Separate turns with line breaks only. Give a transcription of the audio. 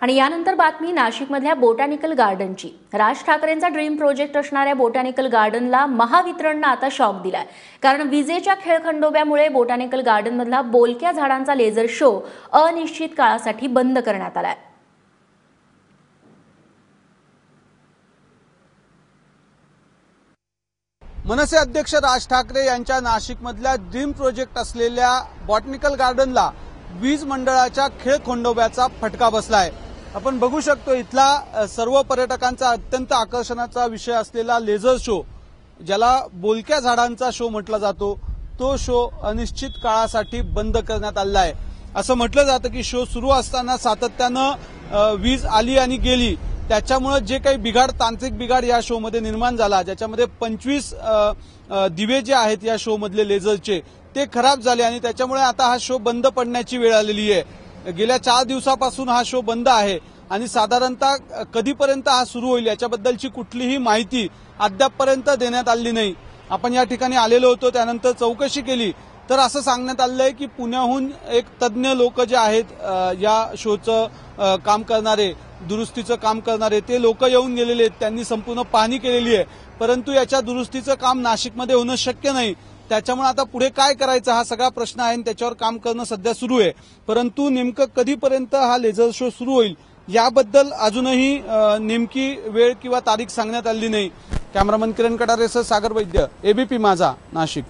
आणि यानंतर बातमी नाशिकमधल्या बोटॅनिकल गार्डनची। राज ठाकरेंचा ड्रीम प्रोजेक्ट असणाऱ्या बोटॅनिकल गार्डनला महावितरणनं आता शॉक दिलाय। कारण विजेच्या खेळखंडोब्यामुळे बोटॅनिकल गार्डनमधला बोलक्या झाडांचा लेझर शो अनिश्चित काळासाठी बंद करण्यात आलाय।
मनसे अध्यक्ष राज ठाकरे यांच्या नाशिकमधल्या ड्रीम प्रोजेक्ट असलेल्या बॉटॅनिकल गार्डनला वीज मंडळाच्या खेळखंडोब्याचा फटका बसलाय। आपण बघू शकतो इथला सर्व पर्यटकांचा अत्यंत आकर्षणाचा विषय असलेला लेझर शो, ज्याला बोलक्या झाडांचा शो म्हटला जातो, तो शो अनिश्चित काळासाठी बंद करण्यात आला आहे। असं म्हटलं जातं की शो सुरू असताना सातत्यानं वीज आली आणि गेली, त्याच्यामुळे जे काही बिघाड, तांत्रिक बिघाड या शो मध्ये निर्माण झाला, ज्याच्यामध्ये 25 दिवे जे आहेत या शो मधले लेझरचे ते खराब झाले आणि त्याच्यामुळे आता हा शो बंद पडण्याची वेळ आलेली आहे। गेल्या 4 दिवसापासून हा शो बंद आहे आणि साधारणतः कधीपर्यंत हा सुरू होईल याच्याबद्दलची कुठलीही माहिती अद्यापपर्यंत देण्यात आली नाही। आपण या ठिकाणी आलेलो होतो, त्यानंतर चौकशी केली तर असं सांगण्यात आलंय की पुण्याहून एक तज्ज्ञ लोक जे आहेत या शोचं काम करणारे, दुरुस्तीचं काम करणारे, ते लोक येऊन गेलेले आहेत, त्यांनी संपूर्ण पाहणी केलेली आहे, परंतु याच्या दुरुस्तीचं काम नाशिकमध्ये होणं शक्य नाही। त्याच्यामुळे आता पुढे काय करायचं हा सगळा प्रश्न आहे आणि त्याच्यावर काम करणं सध्या सुरू आहे, परंतु नेमकं कधीपर्यंत हा लेझर शो सुरू होईल याबद्दल अजूनही नेमकी वेळ किंवा तारीख सांगण्यात आली नाही। कॅमेरामन किरण कटारेसह सागर वैद्य, एबीपी माझा, नाशिक।